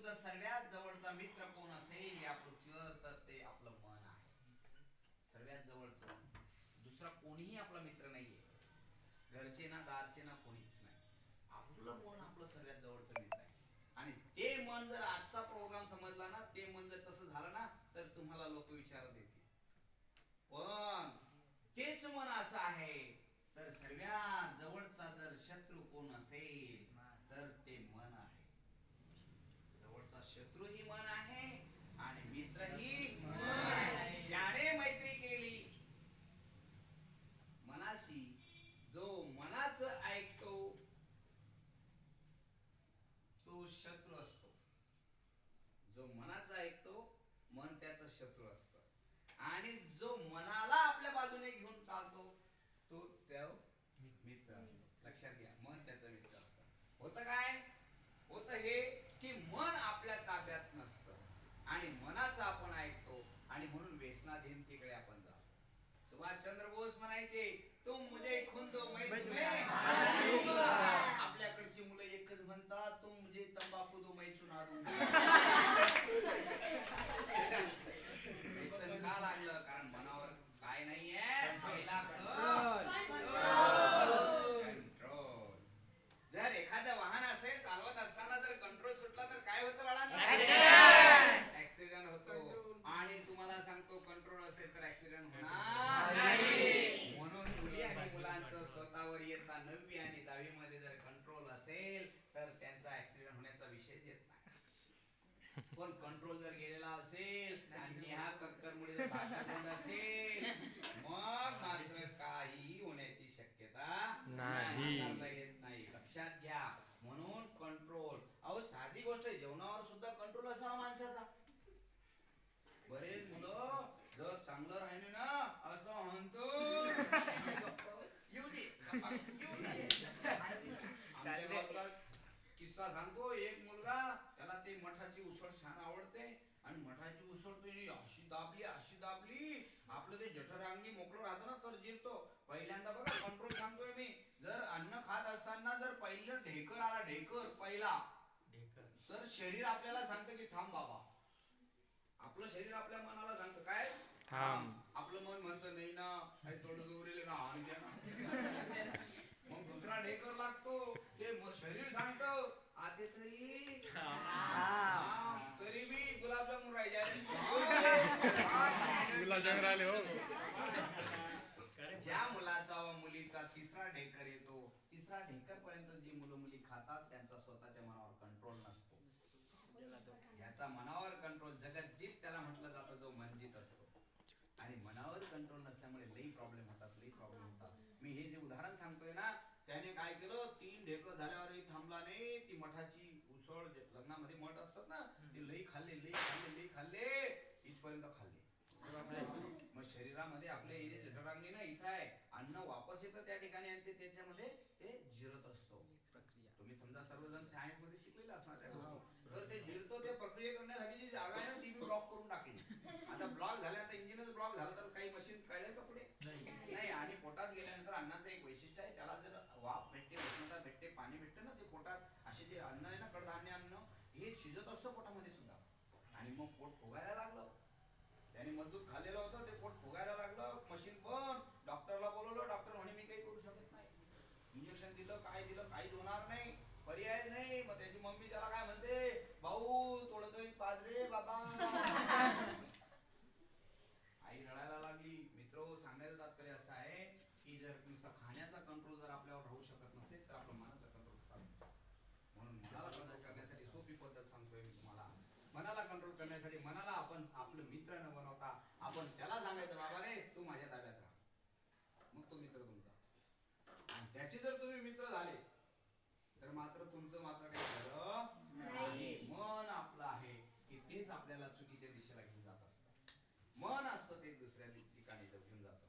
तुझा सर्वात जवळचा मित्र कोण असेल या पृथ्वीवर तर ते आपलं मन आहे. सर्वात जवळचं दुसरा कोणीही आपला मित्र नाहीये. घरचे ना दारचे ना कोणीच नाही. आपलं मन आपलं सर्वात जवळचं मित्र आहे. आणि ते मन जर आजचा प्रोग्राम समजला ना, ते मन जर तसं झालं ना, तर तुम्हाला लोक विचारत येतील. पण तेच मन असं आहे तर सर्वात जवळचा जर शत्रू कोण असेल तर ते मन आहे. जवळचा शत्रू ही मन आहे आणि मित्र ही मन आहे. ज्याने मैत्री केली मनाशी, जो मनाचं ऐकतो तो शत्रू असतो. जो मनाचं ऐकतो मन त्याचा शत्रू असतं. आणि जो मनाला आपल्या बाजूने घेऊन चालतो तो त्या मित्र असतो. लक्षात घ्या, मन त्याचा मित्र असतं. होतं काय? होतं हे की मन आपल्या ताब्यात नसतं आणि मनाचं आपण ऐकतो आणि म्हणून व्यसनाधीन तिकडे आपण जातो. सुभाषचंद्र बोस म्हणायचे, तुम मुझे खून दो मैं तुम्हें. आपल्याकडची मुलं एकच म्हणतात, तुम मुझे तंबाखू दो मैं चुना दूंगा. व्यसन का लागलं? कारण मनावर काय नाहीये, पहिला कंट्रोल. जर एखादं वाहन असेल चालवत असताना जर कंट्रोल सुटला तर काय होतं बाळांनो? ऍक्सिडेंट होतो. आणि तुम्हाला सांगतो, कंट्रोल असेल तर ऍक्सिडेंट होणार नाही. म्हणून मुली आणि मुलांचं स्वतःवर येता 9वी आणि 10वी मध्ये जर कंट्रोल असेल तर त्यांचा ऍक्सिडेंट होण्याचा विषय येत नाही. पण कंट्रोल जर गेलेला असेल आणि नेहा कक्करमुळे जर भाटापड असेल मग मात्र काही होण्याची शक्यता नाही. येत नाही. लक्षात घ्या. म्हणून कंट्रोल. अहो साधी गोष्ट, जेवणावर सुद्धा कंट्रोल असावा माणसाचा. बरेच मुलं जर चांगलं राहिले ना असं म्हणतो येऊ दे. किस्सा सांगतो. एक मुलगा, त्याला ते मठाची उसळ छान आवडते आणि मठाची उसळ तो अशी दाबली आपलं ते जठरांगी मोकळं राहतं ना तर जिरतो. पहिल्यांदा बघा कंट्रोल सांगतोय मी, जर अन्न खात असताना जर पहिलं ढेकर आला, ढेकर पहिला, तर शरीर आपल्याला सांगतं की थांब बाबा. आपलं शरीर आपल्या मनाला सांगतं काय? थांब. आपलं मन म्हणतं नाही ना, काही थोडं दोरेले ना आणि द्या ना. मग दुसरा ढेकर लागतो, ते शरीर सांगतं आते तरी मी गुलाबजामुन राहिले. ज्या मुलाचा व मुलीचा तिसरा ढेकर येतो, तिसरा ढेकर पर्यंत जी मुलं मुली खातात त्यांचा स्वतःच्या मनावर कंट्रोल नसतो. याचा मनावर कंट्रोल, जगज्जीत त्याला म्हटलं जातं, जो मनजित असतो. आणि मनावर कंट्रोल नसल्यामुळे लई प्रॉब्लेम होतात. मी हे जे उदाहरण सांगतोय ना, त्याने काय केलं, 3 ढेकर झाल्यावरही थांबला नाही. ती मठाची उसळ, लग्नामध्ये मठ असतात ना, ते लई खाल्ले इथपर्यंत खाल्ले. मग शरीरामध्ये आपल्या जठरांगी ना इथं आहे, अन्न वापस येतं त्या ठिकाणी आणि ते त्याच्यामध्ये ते जिरत असतो. तुम्ही समजा सर्वजण सायन्स मध्ये शिकलेले असणार तर ते जिरतो. ते प्रक्रिया करण्यासाठी जी जागा आहे ना ती ब्लॉक करून टाकली. आता ब्लॉक झाल्यानंतर, इंजिनच ब्लॉक झालं तर काही मशीन कळेल का पुढे? नाही. आणि पोटात गेल्यानंतर अन्नाचं एक वैशिष्ट्य आहे, त्याला जर वाफ भेटते, उष्णता भेटते, पाणी भेटते ना, ते पोटात असे जे अन्न आहे ना, कडधान्य अन्न, हे शिजत असतं पोटामध्ये सुद्धा. आणि मग पोट फुगायला लागलं. त्याने मजबूत खाल्लेलं होतं, ते पोट फुगायला लागलं. मशीन बंद. डॉक्टरला बोलवलं. डॉक्टर म्हणे मी काही करू शकत नाही. इंजेक्शन दिलं, काय दिलं, काहीच होणार नाही, पर्याय नाही. मग त्याची मम्मी त्याला काय म्हणते, भाऊ थोडं तरी पाज रे बाबा. आई रडायला लागली. मित्र, सांगायचं तात्पर्य असं आहे की जर नुसता खाण्याचा कंट्रोल जर आपल्यावर राहू शकत नसेल तर आपलं मनाचा कंट्रोल कसा होतो? म्हणून मनाला कंट्रोल करण्यासाठी सोपी पद्धत सांगतोय मी तुम्हाला. मनाला कंट्रोल करण्यासाठी मनाला आपण आपलं मित्र न बनवता आपण त्याला सांगायचं, बाबा रे तू माझ्या ताब्यात राहा. मग तो मित्र तुमचा. आणि त्याचे जर तुम्ही मित्र झाले तर मात्र तुमचं मात्र काही झालं नाही. मन आपलं आहे की तेच आपल्याला चुकीच्या दिशेला घेऊन जात असतं. मन असतं ते दुसऱ्या ठिकाणी घेऊन जातं.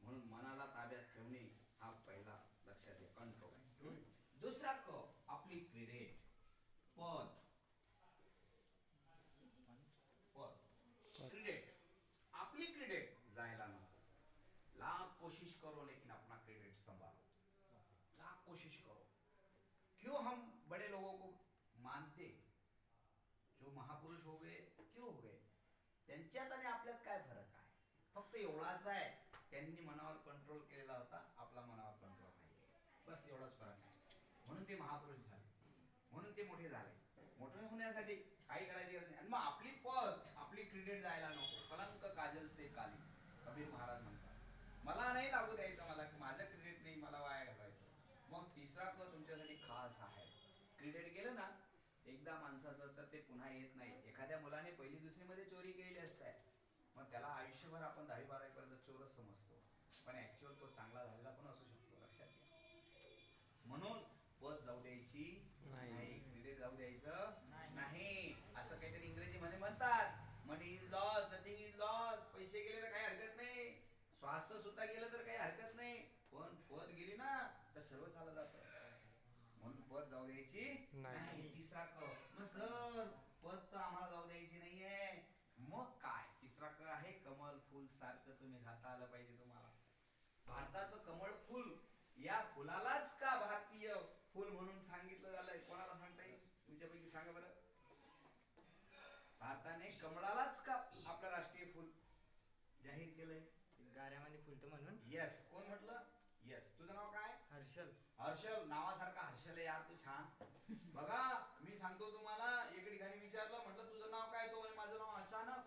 म्हणून मनाला ताब्यात ठेवणे हा पहिला लक्षात घ्या कंट्रोल. दुसरा आपली क्रेडिट, पद. क्रेडिट, आपली क्रेडिट जायला नको. लाख कोशिश करो लेकिन अपना क्रेडिट संभालो. लाख कोशिश करो. क्यों हम बड़े लोगों को मानते? जो हो गए क्यों हो गए? त्यांच्यात आणि आपल्यात काय फरक आहे? फक्त एवढाच आहे, त्यांनी मनावर कंट्रोल केलेला होता, आपला मनावर कंट्रोल नाही. बस एवढाच फरक आहे. म्हणून ते महापुरुष झाले, म्हणून ते मोठे झाले. मोठे होण्यासाठी काही करायची गरज नाही. आणि मग आपली पद, आपली क्रेडिट जायला नको. कलंक काजल से काली, कबीर महाराज म्हणतात. मला नाही लागू द्यायचं, मला माझं क्रेडिट नाही, मला वाया घालायचं. मग तिसरा क तुमच्यासाठी खास आहे. क्रेडिट गेलं ना एकदा माणसाचं, तर ते पुन्हा येत नाही. एखाद्या मुलाने पहिली दुसरी मध्ये चोरी केलेली असते, मग त्याला आयुष्यभर आपण 10-12 पर्यंत चोरच समजतो, पण ऍक्च्युअल तो चांगला झालेला पण असू शकतो. लक्षात घ्या. म्हणून पद जाऊ द्यायची नाही, क्रेडिट जाऊ द्यायचं नाही. असं काहीतरी इंग्रजी मध्ये म्हणतात, money is loss, nothing is loss. पैसे गेले तर काही हरकत नाही, स्वास्थ्य सुद्धा गेलं तर काही हरकत नाही, पण पद गेली ना तर सर्व चालत जातं. म्हणून पद जाऊ द्यायची नाही. तिसरा क, मग सर पद तर आम्हाला जाऊ द्यायची नाहीये, मग काय? तिसरा क आहे कमल फुल सारखं तुम्ही घाता आलं पाहिजे तुम्हाला. भारताचं कमळ फुल, या फुलालाच का भारतीय फुल म्हणून सांगितलं झालंय? कोणाला सांगता येईल तुमच्यापैकी? सांगा बरं. भारताने कमळालाच का आपलं राष्ट्रीय फुल जाहीर केलंय? गाऱ्यामध्ये फुलतं म्हणून. यस. कोण म्हटलं? यस. तुझं नाव काय? हर्षल. हर्षल. नावासारखा हर्षल आहे यार, तू छान. बघा मी सांगतो तुम्हाला, एके ठिकाणी विचारलं, म्हटलं तुझं नाव काय? तो म्हणे माझं नाव अचानक.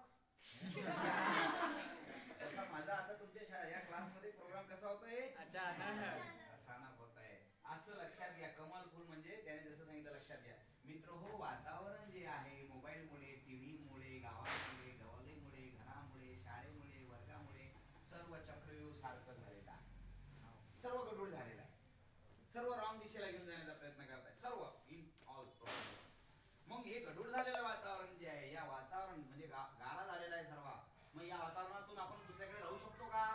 तसा माझा आता तुमच्या या क्लासमध्ये प्रोग्राम कसा होतोय? अचानक होत आहे. असं लक्षात घ्या. कमल फुल म्हणजे त्याने जसं सांगितलं लक्षात घ्या. मित्र हो, वातावरण जे आहे मोबाईलमुळे, टीव्हीमुळे, गावामुळे, गवलीमुळे, घरामुळे, शाळेमुळे, वर्गामुळे सर्व चक्रव्यूह सारखं झालेलं आहे. सर्व गडूळ झालेला आहे. सर्व रॉंग दिशेला घेऊन जाण्याचा प्रयत्न करताय, सर्व इन ऑल प्रॉब्लेम. मग हे गडूळ झालेलं वातावरण जे आहे, या वातावरण म्हणजे गारा झालेला आहे सर्व. मग या वातावरणातून आपण दुसऱ्याकडे राहू शकतो का?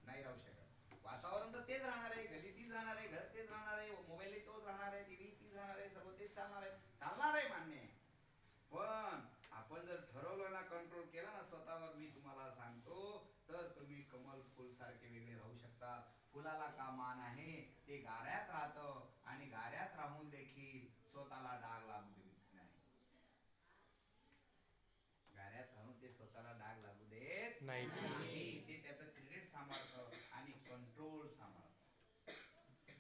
नाही राहू शकत. वातावरण तर तेच राहणार आहे, गली तीच राहणार आहे, घर तेच राहणार आहे, मोबाईल तोच राहणार आहे, टीव्ही तीच राहणार आहे, सर्व तेच चालणार आहे. चालणार आहे मान्य आहे, पण आपण जर ठरवलं ना, कंट्रोल केला ना स्वतःवर, मी तुम्हाला सांगतो, तर तुम्ही कमल फुल सारखे वेगळे राहू शकता. फुलाला का मान आहे, ते गाऱ्यात राहतं आणि गाऱ्यात राहून देखील स्वतःला डाग लागू देत नाही. गाऱ्यात राहून ते स्वतःला डाग लागू देत नाही. ते त्याचं क्रेडिट सांभाळतं आणि कंट्रोल सांभाळतं,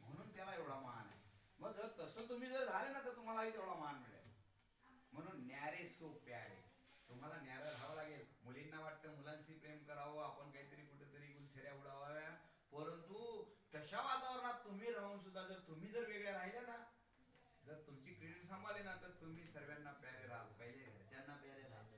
म्हणून त्याला एवढा मान आहे. मग जर तसं तुम्ही जर झाले ना, तर तुम्हालाही तेवढा मान मिळेल. म्हणून न्यारे सो प्यारे, तुम्हाला न्यारं राहावं लागेल. मुलींना वाटतं मुलांशी प्रेम करावं, आपण काहीतरी कुठेतरी गुलछऱ्या उडावाव्या, परंतु तशा वातावरणात तुम्ही राहून सुद्धा जर तुम्ही जर वेगळ्या राहिल्या ना, जर तुमची क्रेडिट सांभाळली ना, तर तुम्ही सर्वांना प्यारे राहाल. पहिले घरच्यांना प्यारे राहाल,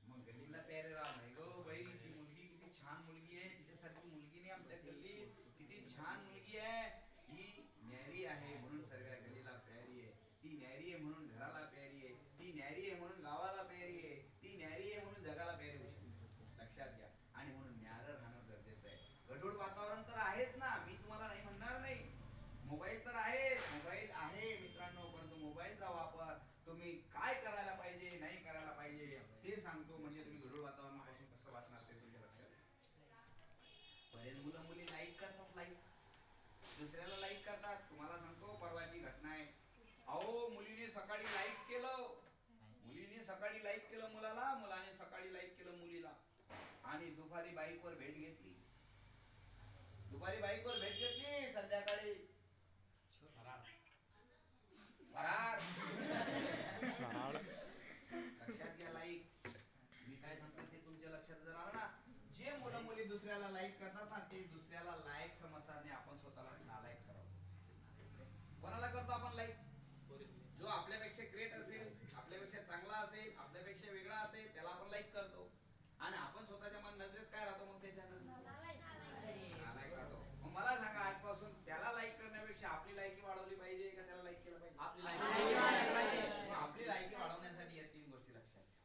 मग गल्लीला प्यारे राहाल. नाही गो बाई, ती मुलगी किती छान मुलगी आहे, तिच्यासारखी मुलगी नाही आमच्या गल्लीत, किती छान मुलगी आहे, ही न्यारी आहे म्हणून सर्व गल्लीला प्यारी आहे, ती न्यारी आहे म्हणून घराला प्यारी आहे, ती न्यारी आहे म्हणून गावाला प्यारी आहे, ती न्यारी आहे म्हणून जगाला प्यारी होऊ शकते. लक्षात घ्या. आणि म्हणून न्यारं राहणं गरजेचं आहे. गढूळ वातावरण तर आहेच ना, मी तुम्हाला नाही म्हणणार नाही. मोबाईल तर आहे, मोबाईल आहे मित्रांनो, परंतु मोबाईलचा वापर तुम्ही काय करायला पाहिजे, नाही करायला पाहिजे ते सांगतो. म्हणजे तुम्ही गढूळ वातावरणापासून कसं वाचणार ते तुमच्या लक्षात. बरेच मुलं मुली लाईक करतात, लाईक दुसऱ्याला लाईक करतात. तुम्हाला सांगतो, परवाची घटना आहे. अहो, मुलीने सकाळी लाईक केलं, मुलीने सकाळी लाईक केलं मुलाला, मुलाने सकाळी लाईक केलं मुलीला, आणि दुपारी बाईकवर भेट घेतली. दुपारी बाईकवर भेट घेतली, संध्याकाळी फरार. लक्षात घ्या. लाईक, मी काय सांगतो ते तुमच्या लक्षात जर आलं ना, जे मुलं मुली दुसऱ्याला लाईक करतात ना, ते दुसऱ्याला लाईक समजतात आणि आपण स्वतःला नालायक ठरवतो. कोणाला करतो आपण लाईक? जो आपल्यापेक्षा ग्रेट असेल, आपल्यापेक्षा चांगला असेल, आपल्यापेक्षा वेगळा असेल, त्याला आपण लाईक करतो. आणि आपण स्वतःच्या मन नजरेत काय राहतो मग? त्याच्या नालायक राहतो. मग मला सांगा, आजपासून त्याला लाईक करण्यापेक्षा आपली लायकी वाढवली पाहिजे का त्याला लाईक केलं पाहिजे? आपली लायकी वाढवण्यासाठी या 3 गोष्टी लक्षात घ्या.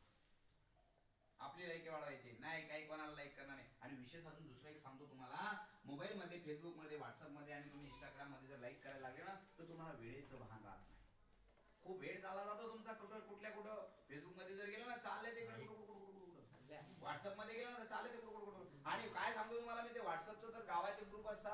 आपली लायकी वाढवायची नाही, काही कोणाला लाईक करणार नाही. आणि विशेष अजून दुसरं एक सांगतो तुम्हाला, मोबाईल मध्ये, फेसबुक मध्ये, व्हॉट्सअप मध्ये आणि तुम्ही इंस्टाग्राम मध्ये जर लाईक करायला लागले ना, तर तुम्हाला वेळेचं भान राहत नाही. खूप वेळ चालला जातो तुमचा, कुठल्या कुठं. फेसबुक मध्ये जर गेलं ना, चालले ते व्हॉट्सअप मध्ये गेलं ना, तर चालले ते. आणि काय सांगतो तुम्हाला मी, ते व्हॉट्सअपचं तर गावाचे ग्रुप असतात,